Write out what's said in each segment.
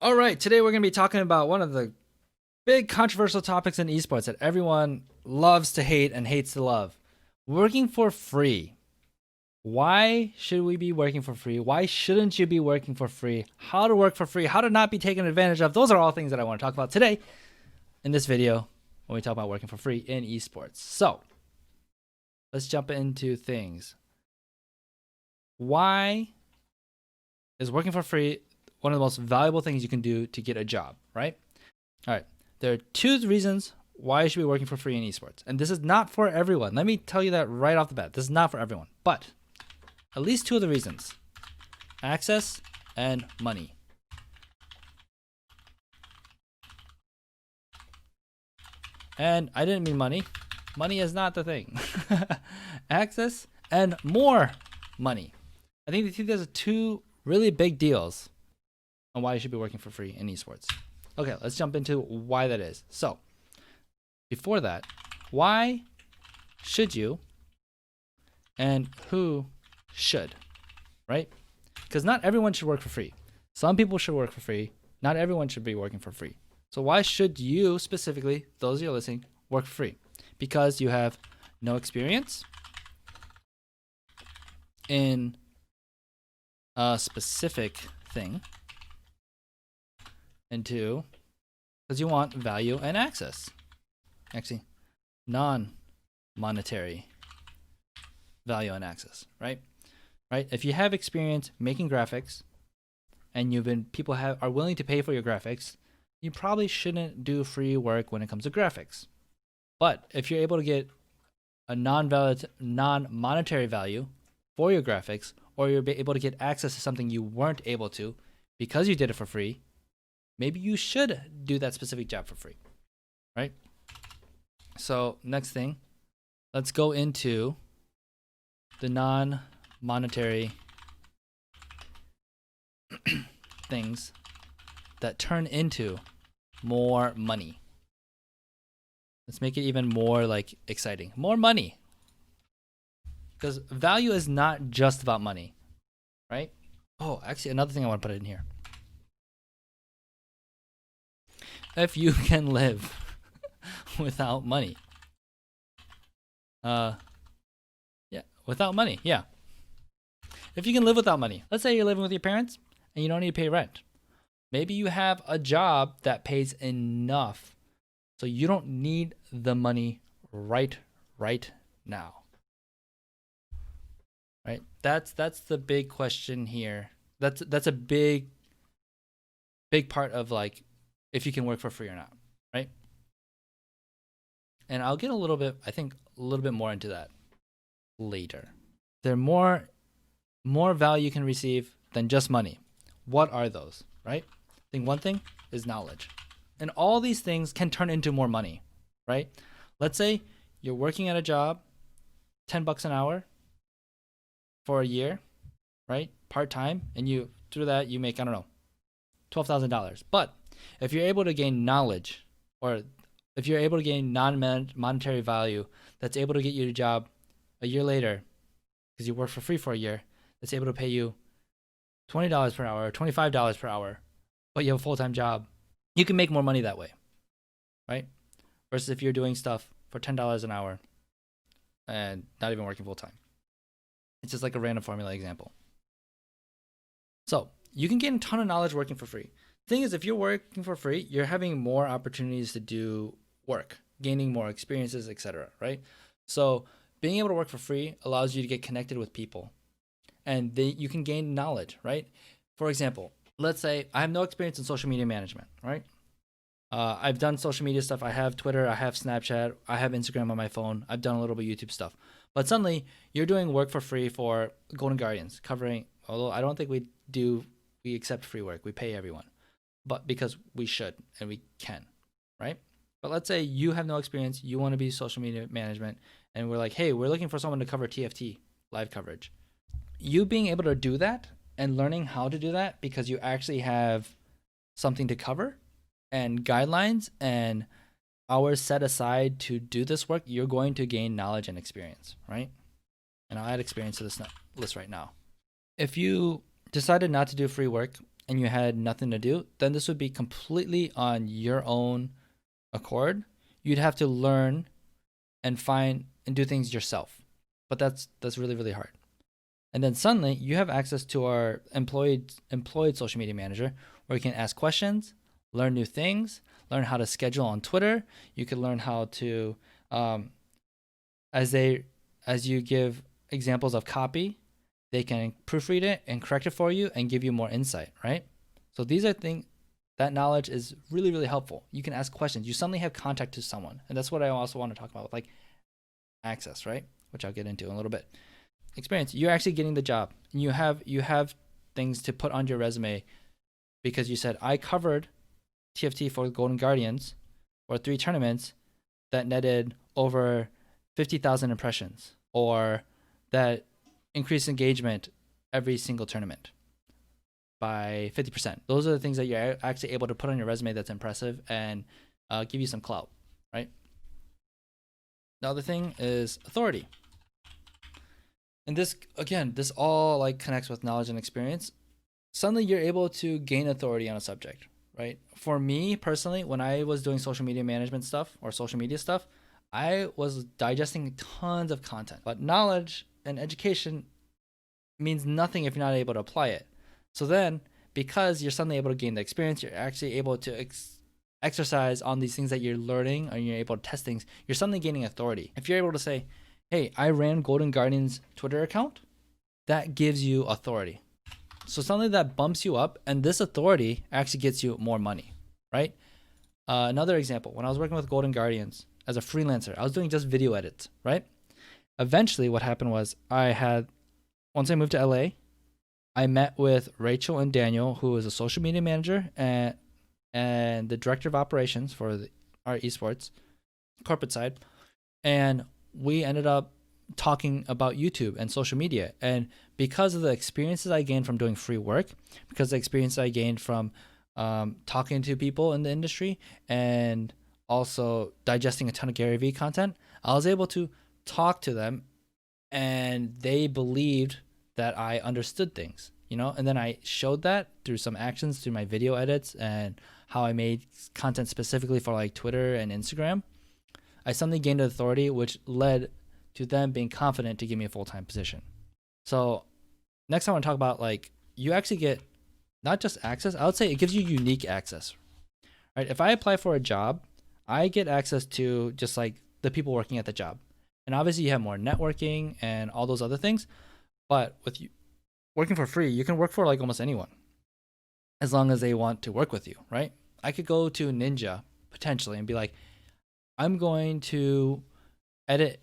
All right, today we're going to be talking about one of the big controversial topics in esports that everyone loves to hate and hates to love. Working for free. Why should we be working for free? Why shouldn't you be working for free? How to work for free? How to not be taken advantage of? Those are all things that I want to talk about today in this video when we talk about working for free in esports. So, let's jump into things. Why is working for free one of the most valuable things you can do to get a job, right? All right. There are two reasons why you should be working for free in esports. And this is not for everyone. Let me tell you that right off the bat. This is not for everyone. But at least two of the reasons: access and money. And I didn't mean money. Money is not the thing. Access and more money. I think these are two really big deals on why you should be working for free in esports. Okay, let's jump into why that is. So, before that, why should you and who should, right? Because not everyone should work for free. Some people should work for free. Not everyone should be working for free. So why should you specifically, those of you listening, work for free? Because you have no experience in a specific thing. And two, because you want value and access. Actually, non-monetary value and access, right? Right? If you have experience making graphics and people are willing to pay for your graphics, you probably shouldn't do free work when it comes to graphics. But if you're able to get a non-monetary value for your graphics, or you're able to get access to something you weren't able to because you did it for free, maybe you should do that specific job for free, right? So next thing, let's go into the non-monetary things that turn into more money. Let's make it even more like exciting. More money. Because value is not just about money, right? Oh, actually, another thing I want to put in here. If you can live without money. Without money, yeah. If you can live without money, let's say you're living with your parents and you don't need to pay rent. Maybe you have a job that pays enough so you don't need the money right now. Right? That's the big question here. That's a big part of like if you can work for free or not, right? And I'll get a little bit more into that later. There are more value you can receive than just money. What are those, right? I think one thing is knowledge. And all these things can turn into more money, right? Let's say you're working at a job, $10 an hour for a year, right? Part-time, and you through that you make, I don't know, $12,000. But if you're able to gain knowledge, or if you're able to gain non-monetary value that's able to get you a job a year later because you work for free for a year, that's able to pay you $20 per hour or $25 per hour, but you have a full-time job, you can make more money that way, right? Versus if you're doing stuff for $10 an hour and not even working full-time. It's just like a random formula example. So you can gain a ton of knowledge working for free. Thing is, if you're working for free, you're having more opportunities to do work, gaining more experiences, etc., right? So being able to work for free allows you to get connected with people, and you can gain knowledge, right? For example, let's say I have no experience in social media management, right? I've done social media stuff. I have Twitter, I have Snapchat, I have Instagram on my phone. I've done a little bit of YouTube stuff. But suddenly you're doing work for free for Golden Guardians, covering, although I don't think we accept free work. We pay everyone. But because we should and we can, right? But let's say you have no experience, you want to be social media management, and we're like, hey, we're looking for someone to cover TFT live coverage. You being able to do that and learning how to do that because you actually have something to cover and guidelines and hours set aside to do this work, you're going to gain knowledge and experience, right? And I'll add experience to this list right now. If you decided not to do free work and you had nothing to do, then this would be completely on your own accord. You'd have to learn and find and do things yourself. But that's really, really hard. And then suddenly you have access to our employed social media manager, where you can ask questions, learn new things, learn how to schedule on Twitter. You can learn how to, as you give examples of copy, they can proofread it and correct it for you and give you more insight, right? So these are things, that knowledge is really, really helpful. You can ask questions. You suddenly have contact to someone. And that's what I also want to talk about with like access, right? Which I'll get into in a little bit. Experience. You're actually getting the job. And you have things to put on your resume because you said, I covered TFT for the Golden Guardians for 3 tournaments that netted over 50,000 impressions, or that increased engagement every single tournament by 50%. Those are the things that you're actually able to put on your resume that's impressive and give you some clout, right? The other thing is authority. And this, again, this all like connects with knowledge and experience. Suddenly you're able to gain authority on a subject, right? For me personally, when I was doing social media management stuff or social media stuff, I was digesting tons of content. But knowledge and education means nothing if you're not able to apply it. So then, because you're suddenly able to gain the experience, you're actually able to exercise on these things that you're learning, and you're able to test things, you're suddenly gaining authority. If you're able to say, hey, I ran Golden Guardian's Twitter account, that gives you authority. So suddenly that bumps you up, and this authority actually gets you more money, right? Another example, when I was working with Golden Guardians as a freelancer, I was doing just video edits, right? Eventually what happened was once I moved to LA, I met with Rachel and Daniel, who is a social media manager and the director of operations for our esports corporate side. And we ended up talking about YouTube and social media. And because of the experiences I gained from doing free work, because of the experience I gained from talking to people in the industry, and also digesting a ton of Gary Vee content, I was able to talk to them, and they believed that I understood things, and then I showed that through some actions, through my video edits and how I made content specifically for like Twitter and Instagram. I suddenly gained authority, which led to them being confident to give me a full-time position. So next I want to talk about, like, you actually get not just access, I would say it gives you unique access, right? If I apply for a job, I get access to just like the people working at the job. And obviously you have more networking and all those other things, but with you working for free, you can work for like almost anyone as long as they want to work with you, right? I could go to Ninja potentially and be like, I'm going to edit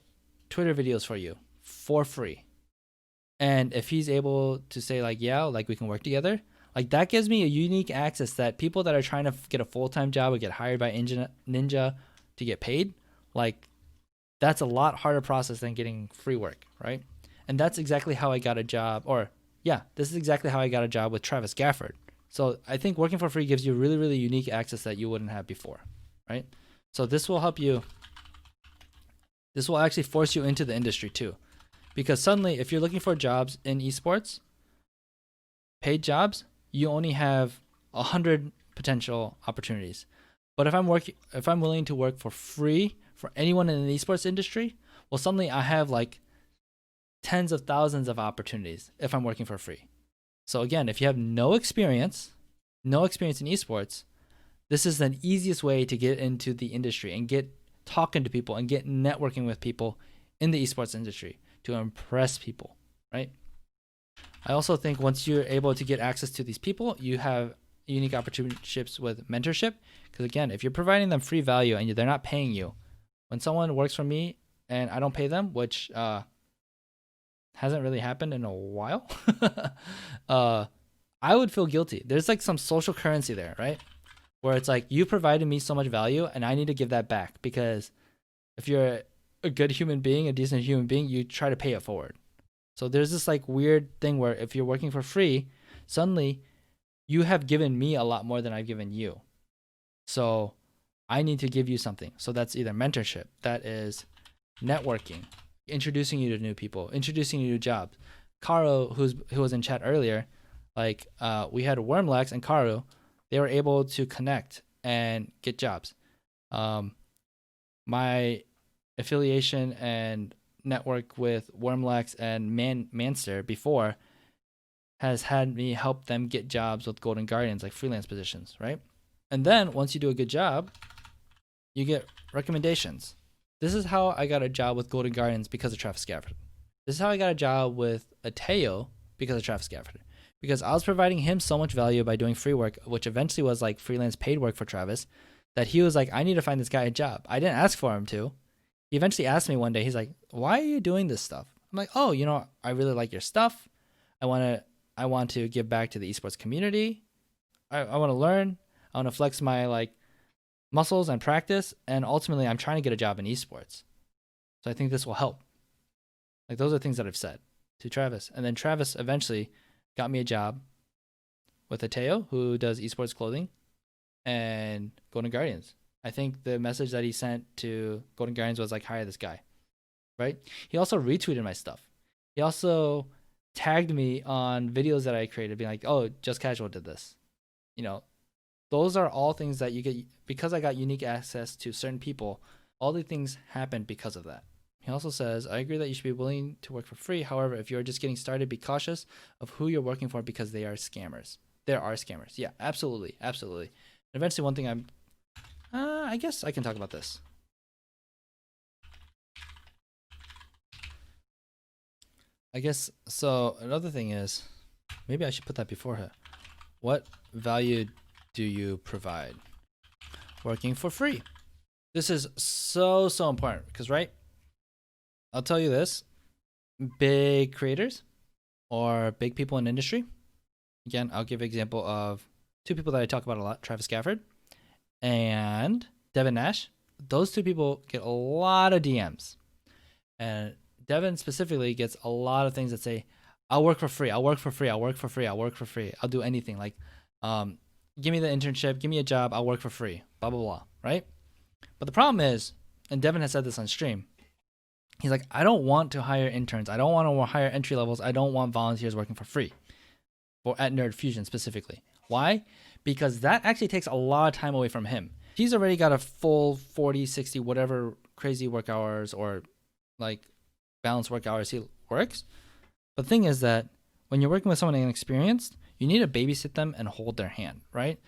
Twitter videos for you for free. And if he's able to say like, yeah, like we can work together, like that gives me a unique access that people that are trying to get a full-time job or get hired by Ninja to get paid, like that's a lot harder process than getting free work, right? And that's exactly how I got a job, this is exactly how I got a job with Travis Gafford. So I think working for free gives you really, really unique access that you wouldn't have before, right? So this will help you. This will actually force you into the industry too. Because suddenly, if you're looking for jobs in esports, paid jobs, you only have 100 potential opportunities. But if I'm willing to work for free for anyone in the esports industry, well, suddenly I have like tens of thousands of opportunities if I'm working for free. So again, if you have no experience in esports, this is the easiest way to get into the industry and get talking to people and get networking with people in the esports industry to impress people, right? I also think once you're able to get access to these people, you have unique opportunities with mentorship. Because again, if you're providing them free value and they're not paying you, when someone works for me and I don't pay them, which hasn't really happened in a while, I would feel guilty. There's like some social currency there, right? Where it's like, you provided me so much value and I need to give that back, because if you're a good human being, a decent human being, you try to pay it forward. So there's this like weird thing where if you're working for free, suddenly you have given me a lot more than I've given you. So I need to give you something. So that's either mentorship, that is networking, introducing you to new people, introducing you to jobs. Caro, who was in chat earlier, Like we had Wormlex and Karu, they were able to connect and get jobs. My affiliation and network with Wormlex and Manster before has had me help them get jobs with Golden Guardians, like freelance positions, right? And then once you do a good job, you get recommendations. This is how I got a job with Golden Guardians because of Travis Gafford. This is how I got a job with Ateo because of Travis Gafford. Because I was providing him so much value by doing free work, which eventually was like freelance paid work for Travis, that he was like, I need to find this guy a job. I didn't ask for him to. He eventually asked me one day, he's like, why are you doing this stuff? I'm like, oh, I really like your stuff. I want to give back to the esports community. I want to learn. I want to flex my like muscles and practice. And ultimately, I'm trying to get a job in esports. So I think this will help. Like those are things that I've said to Travis. And then Travis eventually got me a job with Ateo, who does esports clothing, and Golden Guardians. I think the message that he sent to Golden Guardians was like, hire this guy, right? He also retweeted my stuff. He also tagged me on videos that I created, being like, oh, Just Casual did this. Those are all things that you get because I got unique access to certain people. All the things happened because of that. He also says, I agree that you should be willing to work for free. However, if you're just getting started, be cautious of who you're working for because they are scammers. There are scammers. Yeah, absolutely. Absolutely. And eventually one thing I guess I can talk about this. I guess, so another thing is, maybe I should put that before her. What value do you provide? Working for free. This is so important because, right? I'll tell you this, big creators or big people in industry. Again, I'll give an example of two people that I talk about a lot, Travis Gafford and Devin Nash. Those two people get a lot of DMs. And Devin specifically gets a lot of things that say, I'll work for free. I'll work for free. I'll work for free. I'll work for free. I'll do anything. Like, give me the internship. Give me a job. I'll work for free. Blah, blah, blah. Right? But the problem is, and Devin has said this on stream, he's like, I don't want to hire interns. I don't want to hire entry levels. I don't want volunteers working for free. Or at Nerd Fusion specifically. Why? Because that actually takes a lot of time away from him. He's already got a full 40, 60, whatever crazy work hours or like balanced work hours he works. But the thing is that when you're working with someone inexperienced, you need to babysit them and hold their hand, right?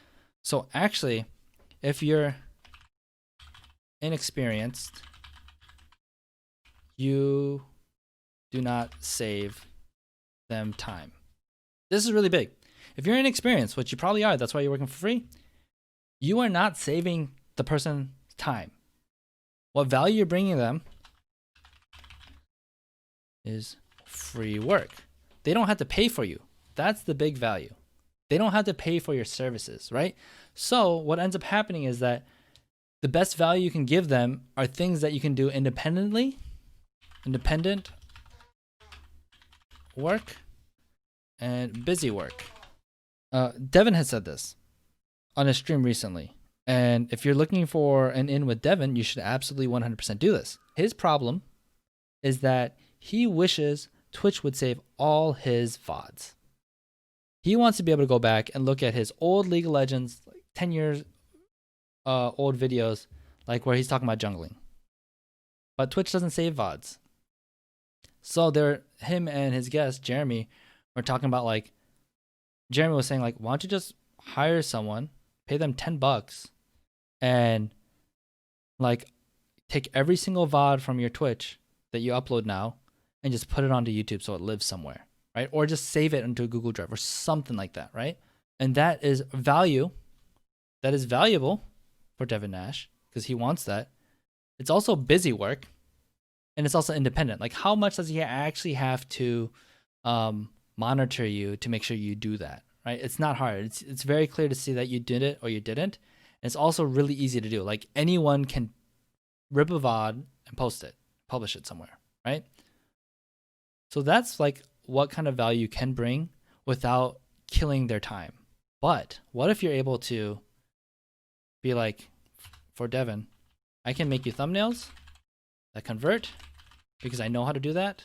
So actually, if you're inexperienced, you do not save them time. This is really big. If you're inexperienced, which you probably are, that's why you're working for free, you are not saving the person's time. What value you're bringing them is free work. They don't have to pay for you. That's the big value. They don't have to pay for your services, right? So what ends up happening is that the best value you can give them are things that you can do independently, independent work, and busy work. Devin has said this on a stream recently. And if you're looking for an in with Devin, you should absolutely 100% do this. His problem is that he wishes Twitch would save all his VODs. He wants to be able to go back and look at his old League of Legends, like 10 years old videos, like where he's talking about jungling. But Twitch doesn't save VODs. So him and his guest, Jeremy, were talking about like, Jeremy was saying like, why don't you just hire someone, pay them $10 and like take every single VOD from your Twitch that you upload now and just put it onto YouTube so it lives somewhere, right? Or just save it into a Google Drive or something like that, right? And that is value. That is valuable for Devin Nash because he wants that. It's also busy work and it's also independent. Like how much does he actually have to monitor you to make sure you do that, right? It's not hard. It's very clear to see that you did it or you didn't. And it's also really easy to do. Like anyone can rip a VOD and post it, publish it somewhere, right? So that's like what kind of value you can bring without killing their time. But what if you're able to be like, for Devin, I can make you thumbnails that convert because I know how to do that.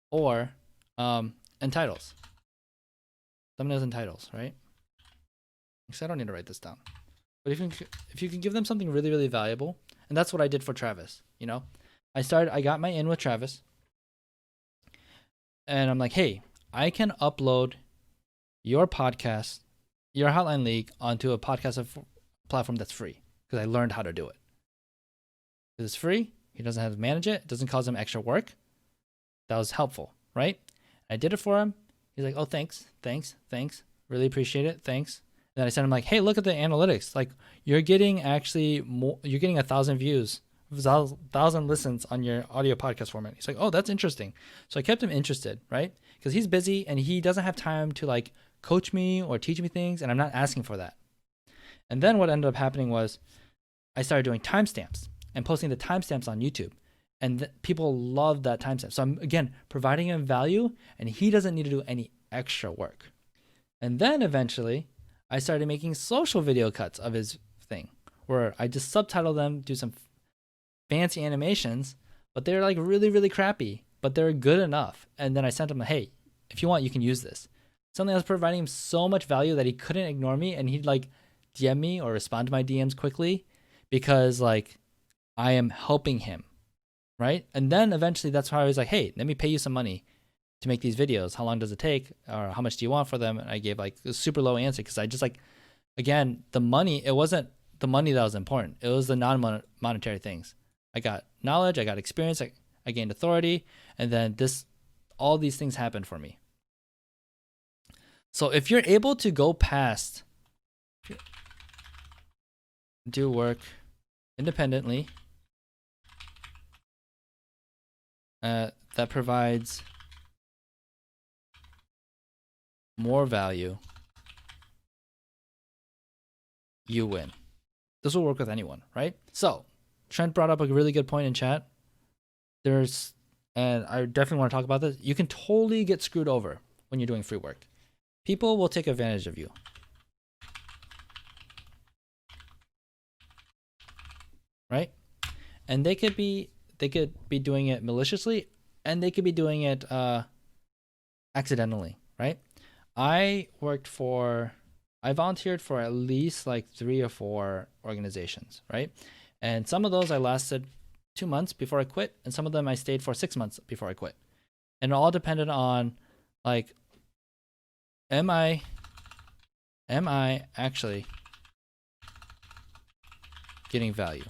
Or and titles. thumbnails and titles, right? Because I don't need to write this down. But if you can give them something really, really valuable, and that's what I did for Travis, you know? I got my in with Travis, and I'm like, hey, I can upload your podcast, your Hotline League, onto a podcast platform that's free, because I learned how to do it. Because it's free, he doesn't have to manage it, it doesn't cause him extra work. That was helpful, right? I did it for him. He's like, oh, thanks. Really appreciate it. Thanks. And then I sent him like, hey, look at the analytics. Like, you're getting actually more, you're getting 1,000 views, 1,000 listens on your audio podcast format. He's like, oh, that's interesting. So I kept him interested, right? Because he's busy and he doesn't have time to like coach me or teach me things, and I'm not asking for that. And then what ended up happening was I started doing timestamps and posting the timestamps on YouTube. And people love that timestamp. So I'm, again, providing him value, and he doesn't need to do any extra work. And then eventually, I started making social video cuts of his thing, where I just subtitle them, do some fancy animations, but they're like really, really crappy, but they're good enough. And then I sent him, hey, if you want, you can use this. Something that was providing him so much value that he couldn't ignore me, and he'd like DM me or respond to my DMs quickly because like I am helping him. Right? And then eventually that's how I was like, hey, let me pay you some money to make these videos. How long does it take? Or how much do you want for them? And I gave like a super low answer because I just like, again, the money, it wasn't the money that was important. It was the non-monetary things. I got knowledge, I got experience, I gained authority, and then all these things happened for me. So if you're able to go past, do work independently, that provides more value, you win. This will work with anyone, right? So Trent brought up a really good point in chat. And I definitely want to talk about this. You can totally get screwed over when you're doing free work. People will take advantage of you. Right? And they could be doing it maliciously, and they could be doing it accidentally, right? I volunteered for at least like 3 or 4 organizations, right? And some of those I lasted 2 months before I quit, and some of them I stayed for 6 months before I quit. And it all depended on like, am I actually getting value,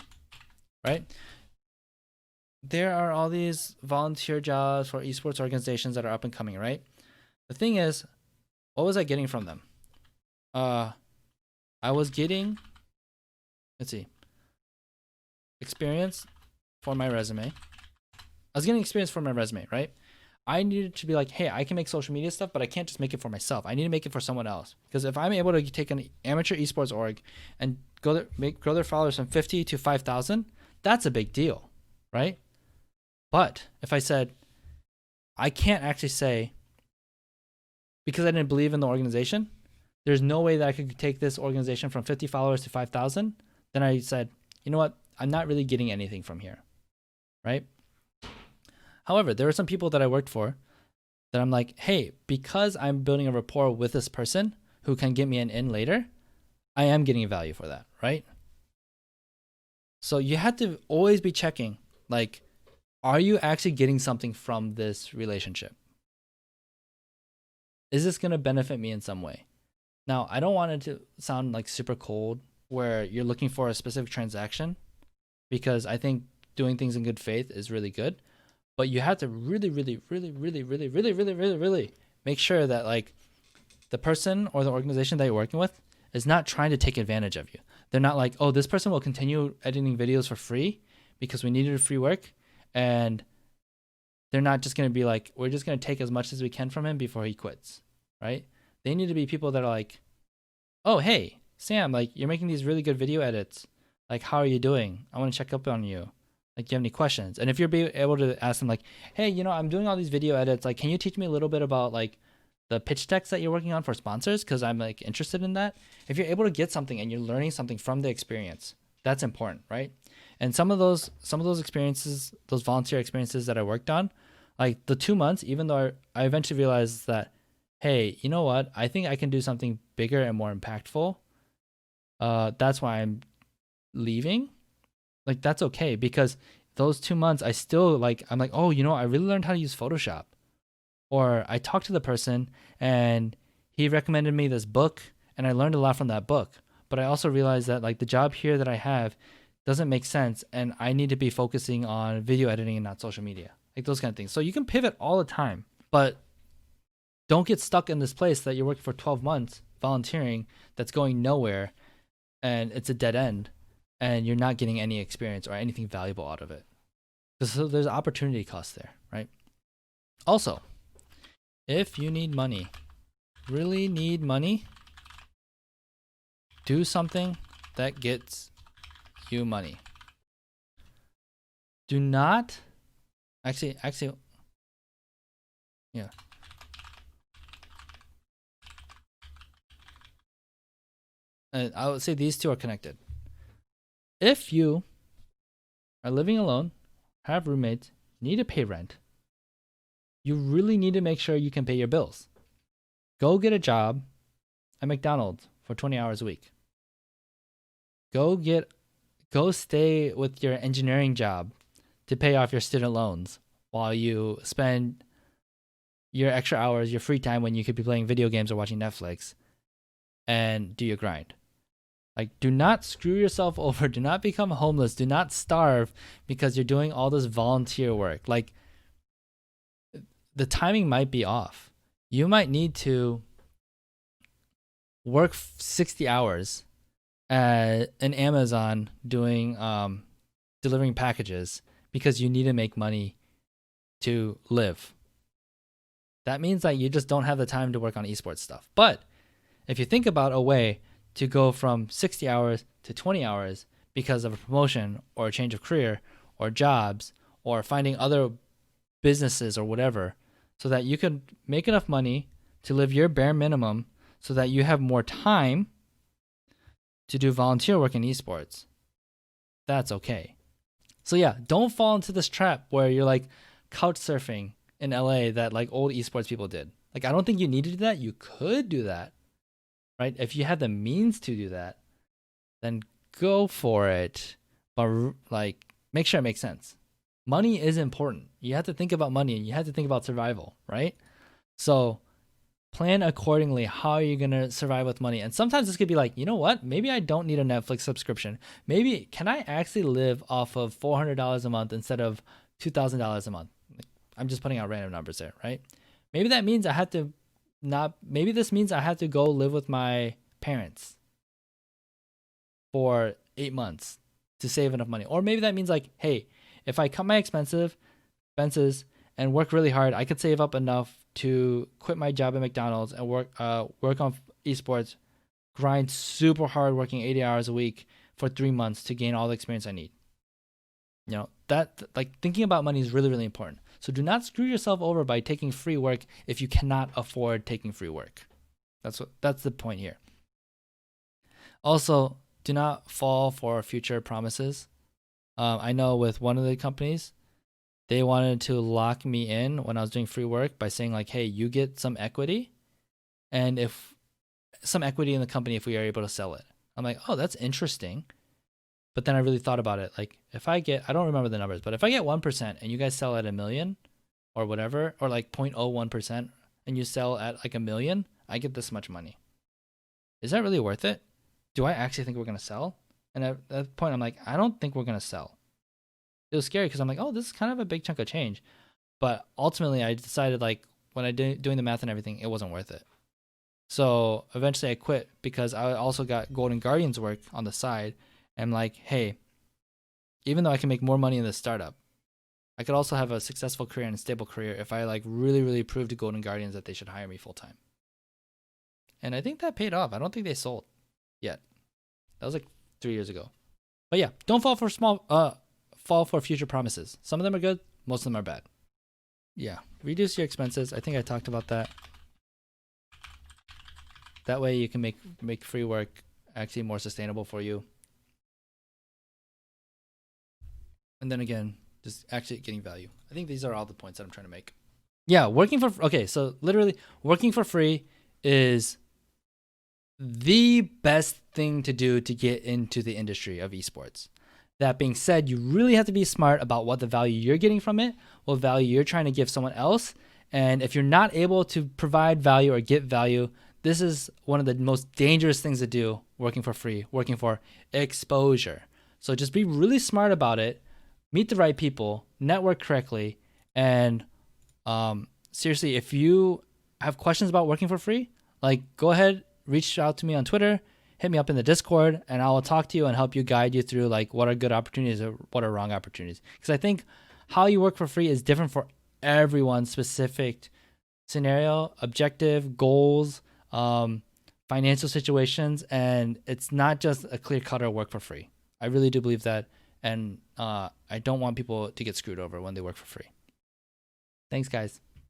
right? There are all these volunteer jobs for esports organizations that are up and coming, right? The thing is, what was I getting from them? I was getting, let's see, experience for my resume. I was getting experience for my resume, right? I needed to be like, hey, I can make social media stuff, but I can't just make it for myself. I need to make it for someone else. Because if I'm able to take an amateur esports org and grow their followers from 50 to 5,000, that's a big deal, right? But if I said, I can't actually say, because I didn't believe in the organization, there's no way that I could take this organization from 50 followers to 5,000, then I said, you know what? I'm not really getting anything from here, right? However, there are some people that I worked for that I'm like, hey, because I'm building a rapport with this person who can get me an in later, I am getting value for that, right? So you have to always be checking, like, are you actually getting something from this relationship? Is this going to benefit me in some way? Now, I don't want it to sound like super cold where you're looking for a specific transaction, because I think doing things in good faith is really good. But you have to really make sure that like the person or the organization that you're working with is not trying to take advantage of you. They're not like, oh, this person will continue editing videos for free because we needed free work. And they're not just going to be like, we're just going to take as much as we can from him before he quits, right? They need to be people that are like, oh, hey, Sam, like you're making these really good video edits. Like, how are you doing? I want to check up on you. Like, do you have any questions? And if you're able to ask them like, hey, you know, I'm doing all these video edits. Like, can you teach me a little bit about like the pitch decks that you're working on for sponsors? Because I'm like interested in that. If you're able to get something and you're learning something from the experience, that's important, right? And some of those experiences, those volunteer experiences that I worked on, like the 2 months, even though I eventually realized that hey, you know what? I think I can do something bigger and more impactful. That's why I'm leaving. Like that's okay because those 2 months I still like I'm like, oh, I really learned how to use Photoshop. Or I talked to the person and he recommended me this book and I learned a lot from that book. But I also realized that like the job here that I have doesn't make sense and I need to be focusing on video editing and not social media. Like those kind of things. So you can pivot all the time, but don't get stuck in this place that you're working for 12 months volunteering that's going nowhere and it's a dead end and you're not getting any experience or anything valuable out of it. So there's opportunity cost there, right? Also, if you need money, really need money, do something that gets you money. Do not actually yeah. And I would say these two are connected. If you are living alone, have roommates, need to pay rent, you really need to make sure you can pay your bills. Go get a job at McDonald's for 20 hours a week. Go stay with your engineering job to pay off your student loans while you spend your extra hours, your free time when you could be playing video games or watching Netflix and do your grind. Like, do not screw yourself over. Do not become homeless. Do not starve because you're doing all this volunteer work. Like, the timing might be off. You might need to work 60 hours at an Amazon doing delivering packages because you need to make money to live. That means that you just don't have the time to work on esports stuff. But if you think about a way to go from 60 hours to 20 hours because of a promotion or a change of career or jobs or finding other businesses or whatever, so that you can make enough money to live your bare minimum so that you have more time to do volunteer work in esports, that's okay. So yeah, don't fall into this trap where you're like couch surfing in LA that like old esports people did. Like I don't think you need to do that. You could do that, right? If you had the means to do that, then go for it. But like make sure it makes sense. Money is important. You have to think about money and you have to think about survival, right? So plan accordingly how you're going to survive with money. And sometimes this could be like, you know what? Maybe I don't need a Netflix subscription. Maybe can I actually live off of $400 a month instead of $2,000 a month? I'm just putting out random numbers there, right? Maybe that means I have to maybe this means I have to go live with my parents for 8 months to save enough money. Or maybe that means like, hey, if I cut my expenses and work really hard, I could save up enough to quit my job at McDonald's and work on esports, grind super hard, working 80 hours a week for 3 months to gain all the experience I need. That like thinking about money is really, really important. So do not screw yourself over by taking free work if you cannot afford taking free work. That's the point here. Also, do not fall for future promises. I know with one of the companies, they wanted to lock me in when I was doing free work by saying like, hey, you get some equity, and if some equity in the company if we are able to sell it. I'm like, oh, that's interesting. But then I really thought about it. Like if I don't remember the numbers, but if I get 1% and you guys sell at $1 million or whatever, or like 0.01% and you sell at like $1 million, I get this much money. Is that really worth it? Do I actually think we're going to sell? And at that point, I'm like, I don't think we're going to sell. It was scary because I'm like, oh, this is kind of a big chunk of change. But ultimately, I decided like when I did doing the math and everything, it wasn't worth it. So eventually I quit because I also got Golden Guardians work on the side. And I'm like, hey, even though I can make more money in this startup, I could also have a successful career and a stable career if I like really, really prove to Golden Guardians that they should hire me full time. And I think that paid off. I don't think they sold yet. That was like 3 years ago. But yeah, don't fall for future promises. Some of them are good, most of them are bad. Yeah, reduce your expenses. I think I talked about that. That way you can make free work actually more sustainable for you. And then again, just actually getting value. I think these are all the points that I'm trying to make. Yeah, so literally working for free is the best thing to do to get into the industry of esports. That being said, you really have to be smart about what the value you're getting from it, what value you're trying to give someone else. And if you're not able to provide value or get value, this is one of the most dangerous things to do working for free, working for exposure. So just be really smart about it, meet the right people, network correctly, and seriously, if you have questions about working for free, like go ahead, reach out to me on Twitter, hit me up in the Discord, and I will talk to you and help you guide you through like what are good opportunities or what are wrong opportunities. Because I think how you work for free is different for everyone's specific scenario, objective, goals, financial situations, and it's not just a clear cutter work for free. I really do believe that, and I don't want people to get screwed over when they work for free. Thanks, guys.